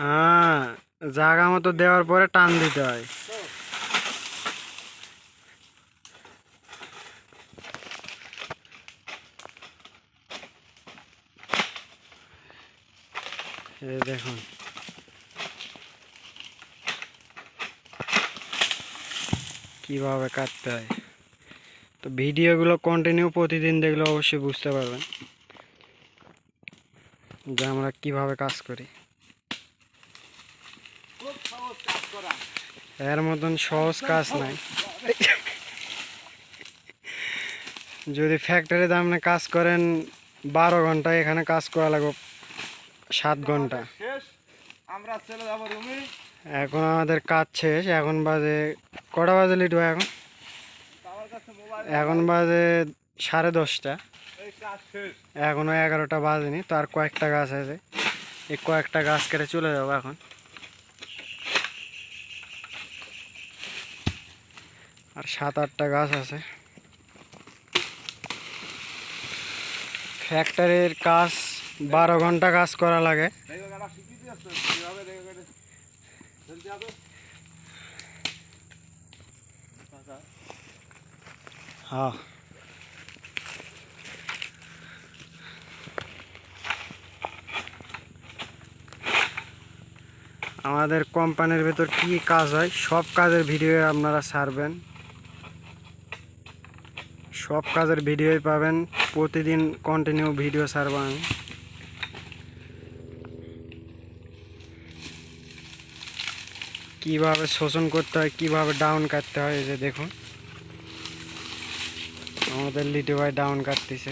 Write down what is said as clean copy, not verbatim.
হ্যাঁ, জায়গা মতো দেওয়ার পরে টান দিতে হয়। এই দেখুন কিভাবে কাটতে হয়। তো ভিডিওগুলো কন্টিনিউ প্রতিদিন দেখলে অবশ্যই বুঝতে পারবেন যে আমরা কিভাবে কাজ করি। এর মতন সহজ কাজ নাই। যদি ফ্যাক্টরিতে আপনি কাজ করেন 12 ঘন্টা, এখানে কাজ করা লাগবে 7 ঘন্টা। এখন আমাদের কাজ শেষ। এখন বাজে কটা বাজে লিটু? এখন বাজে 10:30। এখনো 11টা বাজেনি। তো আর কয়েকটা গাছ আছে, এই কয়েকটা গাছ কেটে চলে যাবো এখন। আর 7-8টা গাছ আছে। ফ্যাক্টরির কাজ 12 ঘন্টা কাজ করা লাগে। হ্যাঁ, আমাদের কোম্পানির ভেতর কি কাজ হয় সব কাজের ভিডিও আপনারা ছাড়বেন, সব কাজের ভিডিওই পাবেন। প্রতিদিন কন্টিনিউ ভিডিও ছাড়ব আমি। কিভাবে শোষণ করতে হয়, কিভাবে ডাউন কাটতে হয়, এই যে দেখুন আমাদের লিটু ভাই ডাউন কাটতেছে।